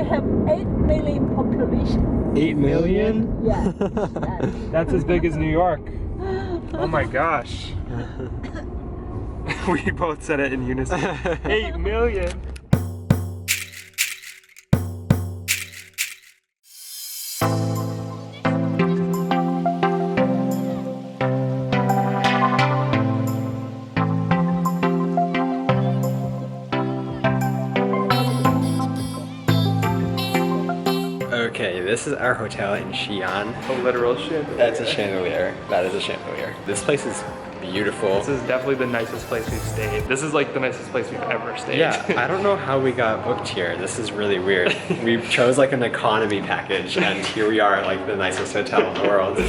have 8 million population. 8 million? Yeah. That's as big as New York. Oh my gosh. We both said it in unison. 8 million. Okay, this is our hotel in Xian. A literal chandelier. That's a chandelier. That is a chandelier. This place is beautiful. This is definitely the nicest place we've stayed. This is like the nicest place we've ever stayed. Yeah, I don't know how we got booked here. This is really weird. We chose like an economy package and here we are at like the nicest hotel in the world.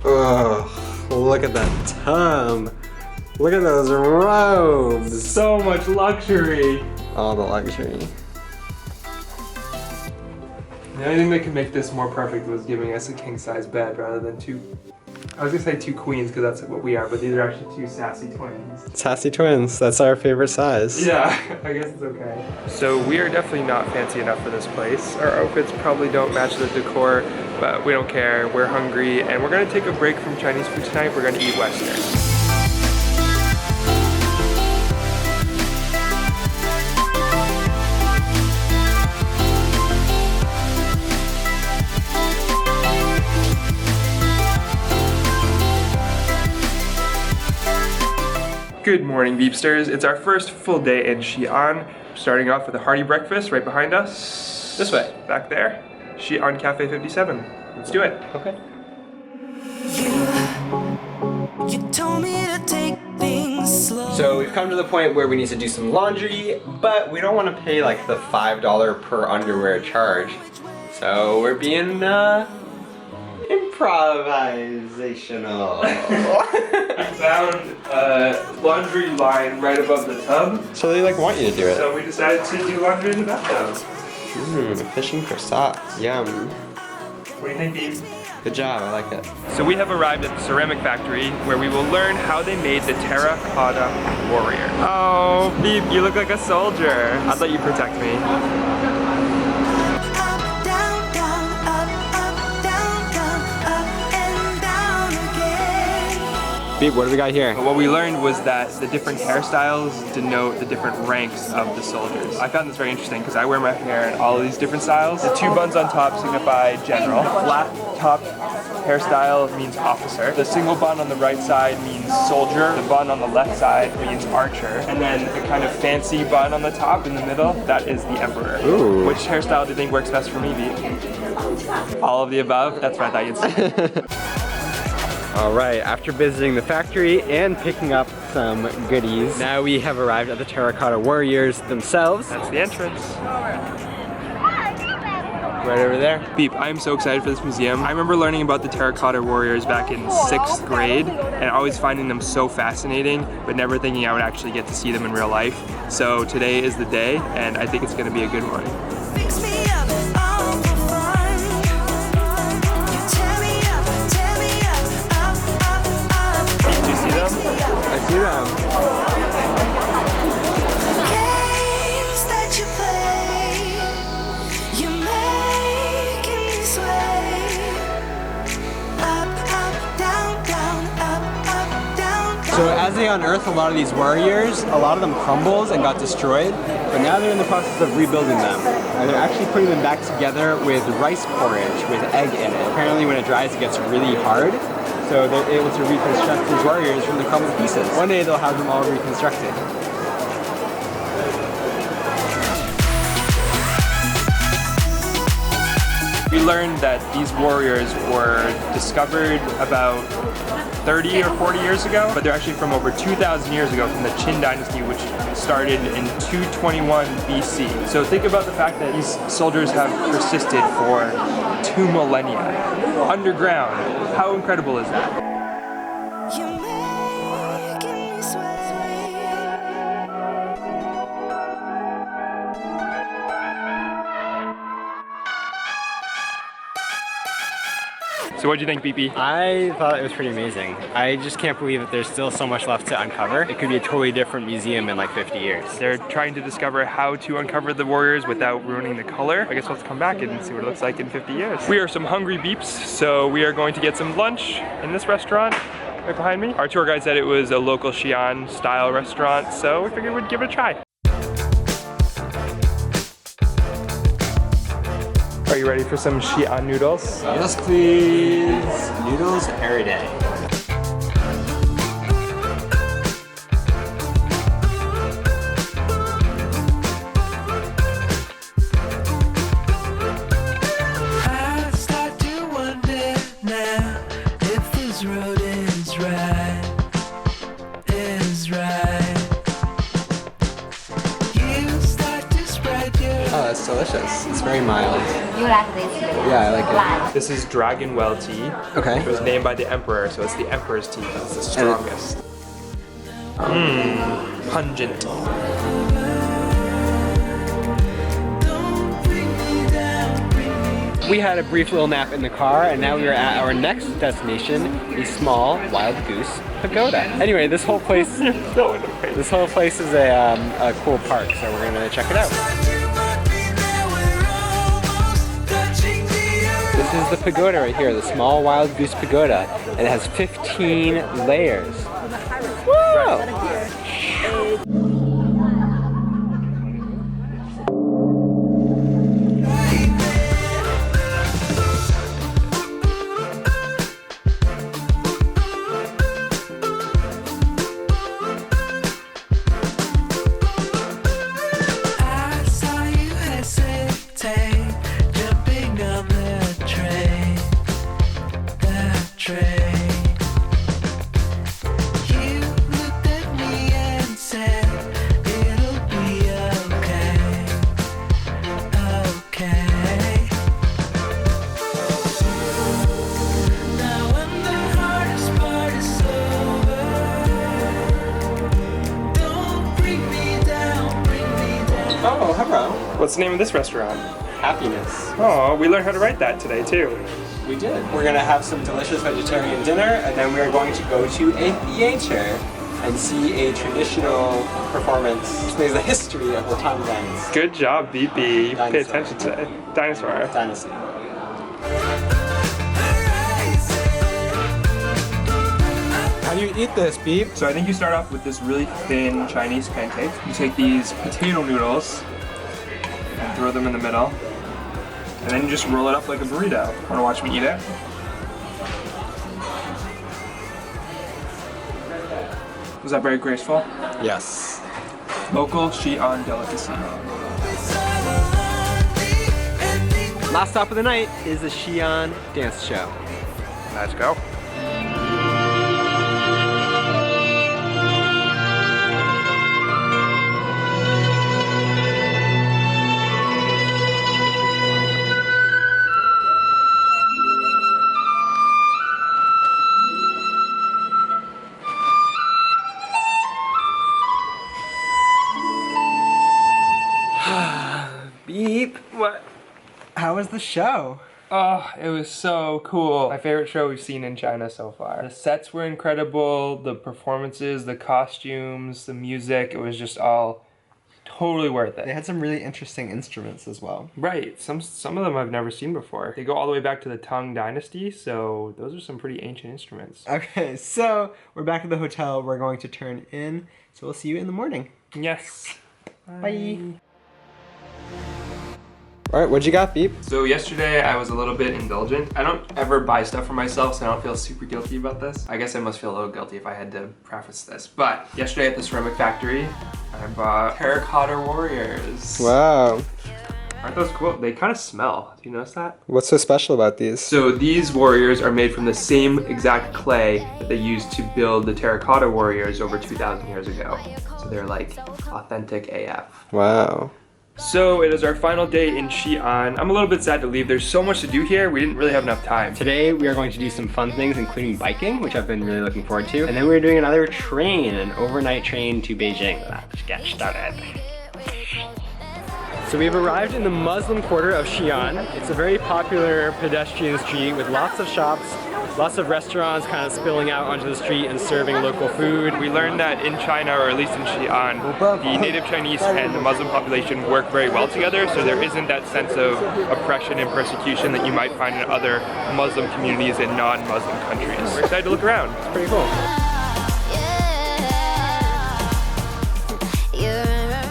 Oh, look at that tub. Look at those robes. So much luxury. All the luxury. The only thing that could make this more perfect was giving us a king-size bed rather than two. I was gonna say two queens because that's what we are, but these are actually two sassy twins. Sassy twins, that's our favorite size. Yeah, I guess it's okay. So we are definitely not fancy enough for this place. Our outfits probably don't match the decor, but we don't care. We're hungry and we're gonna take a break from Chinese food tonight. We're gonna eat Western. Good morning, Beepsters. It's our first full day in Xi'an. Starting off with a hearty breakfast right behind us. This way. Back there. Xi'an Cafe 57. Let's do it. Okay. You told me to take things slow. So we've come to the point where we need to do some laundry, but we don't want to pay like the $5 per underwear charge. So we're being improvisational. I found a laundry line right above the tub. So they like want you to do it. So we decided to do laundry in the bathtub. Fishing for socks. Yum. What do you think, Beep? Good job, I like it. So we have arrived at the ceramic factory where we will learn how they made the Terracotta Warrior. Oh, Beep, you look like a soldier. I thought you'd protect me. Beep, what do we got here? What we learned was that the different hairstyles denote the different ranks of the soldiers. I found this very interesting because I wear my hair in all of these different styles. The two buns on top signify general. Flat top hairstyle means officer. The single bun on the right side means soldier. The bun on the left side means archer. And then the kind of fancy bun on the top in the middle, that is the emperor. Ooh. Which hairstyle do you think works best for me, Beat? All of the above? That's what I thought you'd say. All right, after visiting the factory and picking up some goodies, now we have arrived at the Terracotta Warriors themselves. That's the entrance. Right over there. Beep, I am so excited for this museum. I remember learning about the Terracotta Warriors back in 6th grade and always finding them so fascinating, but never thinking I would actually get to see them in real life. So today is the day, and I think it's gonna be a good one. Fix me up, all for fun. You tear me up, up. Beep, do you see them? I see them. Games that you play, you're making me sway. Up, down, up. So as they unearth a lot of these warriors, a lot of them crumbles and got destroyed, but now they're in the process of rebuilding them. And they're actually putting them back together with rice porridge with egg in it. Apparently when it dries it gets really hard, so they're able to reconstruct these warriors from the crumbled pieces. One day they'll have them all reconstructed. We learned that these warriors were discovered about 30 or 40 years ago, but they're actually from over 2,000 years ago from the Qin dynasty, which started in 221 BC. So think about the fact that these soldiers have persisted for 2 millennia underground. How incredible is that? You're making me sway. So what do you think, BP? I thought it was pretty amazing. I just can't believe that there's still so much left to uncover. It could be a totally different museum in like 50 years. They're trying to discover how to uncover the warriors without ruining the color. I guess we'll have to come back and see what it looks like in 50 years. We are some hungry beeps, so we are going to get some lunch in this restaurant right behind me. Our tour guide said it was a local Xian style restaurant, so we figured we'd give it a try. Are you ready for some Xian noodles? Yes, please. Noodles every day. I start to wonder now if this road is right, You start to spread your Oh, that's delicious. It's very mild. You like this? Yeah, I like it. This is Dragon Well tea. Okay. It was named by the emperor, so it's the emperor's tea. It's the strongest. Mmm, pungent. We had a brief little nap in the car, and now we are at our next destination, the small wild goose pagoda. Anyway, this whole place is a cool park, so we're gonna check it out. This is the pagoda right here, the small wild goose pagoda, and it has 15 layers. Whoa! I saw you hesitate, jumping on the train. You looked at me and said, it'll be okay, okay. Now when the hardest part is over, don't bring me down, bring me down. Oh, hello. What's the name of this restaurant? Happiness. Oh, we learned how to write that today too. We did. We're gonna have some delicious vegetarian dinner, and then we're going to go to a theater and see a traditional performance which explains the history of the Tang dance. Good job, BP. You pay Dinosaur. attention today. Dinosaur. Dynasty. How do you eat this, Beep? So I think you start off with this really thin Chinese pancake. You take these potato noodles and throw them in the middle. And then you just roll it up like a burrito. Wanna watch me eat it? Was that very graceful? Yes. Local Xian delicacy. Last stop of the night is the Xian dance show. Let's go. Beep. What? How was the show? Oh, it was so cool. My favorite show we've seen in China so far. The sets were incredible, the performances, the costumes, the music, it was just all totally worth They it. had some really interesting instruments as well. Right, some of them I've never seen before. They go all the way back to the Tang Dynasty, so those are some pretty ancient instruments. Okay, so we're back at the hotel. We're going to turn in, so we'll see you in the morning. Yes. Bye. All right, what you got, Beep? So yesterday I was a little bit indulgent. I don't ever buy stuff for myself, so I don't feel super guilty about this. I guess I must feel a little guilty if I had to preface this. But yesterday at the ceramic factory, I bought Terracotta Warriors. Wow. Aren't those cool? They kind of smell. Do you notice that? What's so special about these? So these warriors are made from the same exact clay that they used to build the Terracotta Warriors over 2,000 years ago. So they're like authentic AF. Wow. So it is our final day in Xi'an. I'm a little bit sad to leave. There's so much to do here. We didn't really have enough time. Today we are going to do some fun things, including biking, which I've been really looking forward to. And then we're doing another train, an overnight train to Beijing. Let's get started. So we've arrived in the Muslim quarter of Xian. It's a very popular pedestrian street with lots of shops, lots of restaurants kind of spilling out onto the street and serving local food. We learned that in China, or at least in Xi'an, the native Chinese and the Muslim population work very well together, so there isn't that sense of oppression and persecution that you might find in other Muslim communities in non-Muslim countries. We're excited to look around. It's pretty cool.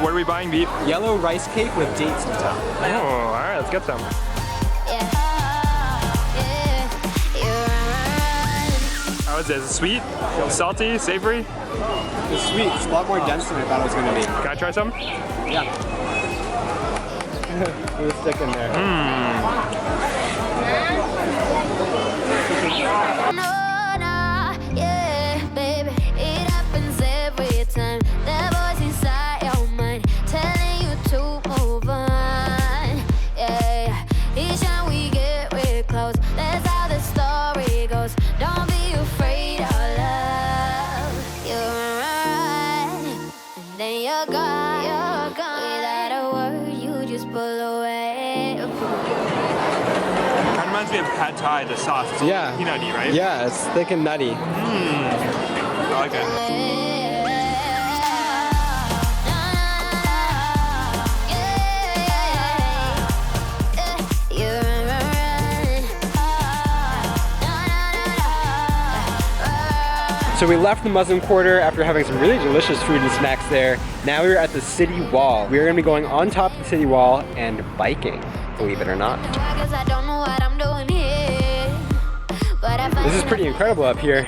What are we buying, Beef? Yellow rice cake with dates on top. Oh, alright, let's get some. How is this? Sweet? Salty? Savory? It's sweet. It's a lot more dense than I thought it was going to be. Can I try some? Yeah. Put a stick in there. Reminds me of pad thai, the sauce. It's Yeah. peanutty, right? Yeah, it's thick and nutty. I like it. So we left the Muslim quarter after having some really delicious food and snacks there. Now we're at the city wall. We're going to be going on top of the city wall and biking, believe it or not. This is pretty incredible up here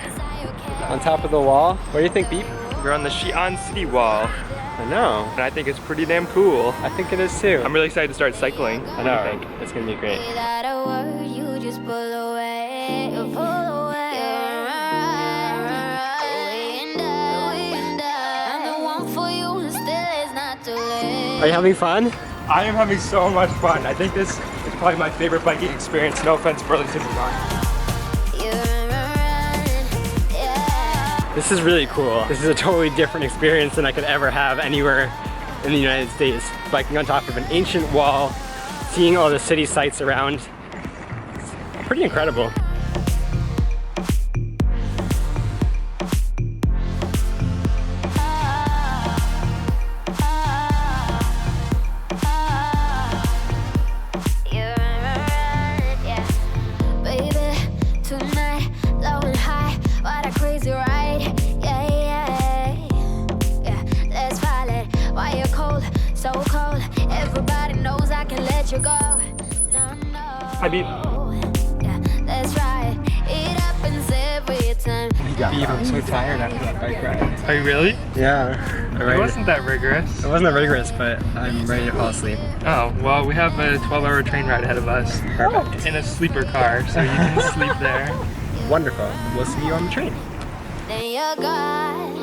on top of the wall. What do you think, Beep? We're on the Xi'an city wall, I know. and I think it's pretty damn cool. I think it is too. I'm really excited to start cycling. I know, right? It's going to be great. Are you having fun? I am having so much fun. I think this is probably my favorite biking experience. No offense, Burlington, Vermont. This is really cool. This is a totally different experience than I could ever have anywhere in the United States. Biking on top of an ancient wall, seeing all the city sights around. It's pretty incredible. Hi, Beef. Beef, I'm so tired after that bike ride. Are you really? Yeah. It wasn't that rigorous. It wasn't that rigorous, but I'm ready to fall asleep. Oh, well, we have a 12-hour train ride ahead of us. Perfect. In a sleeper car, so you can sleep there. Wonderful. We'll see you on the train. Then you're gone.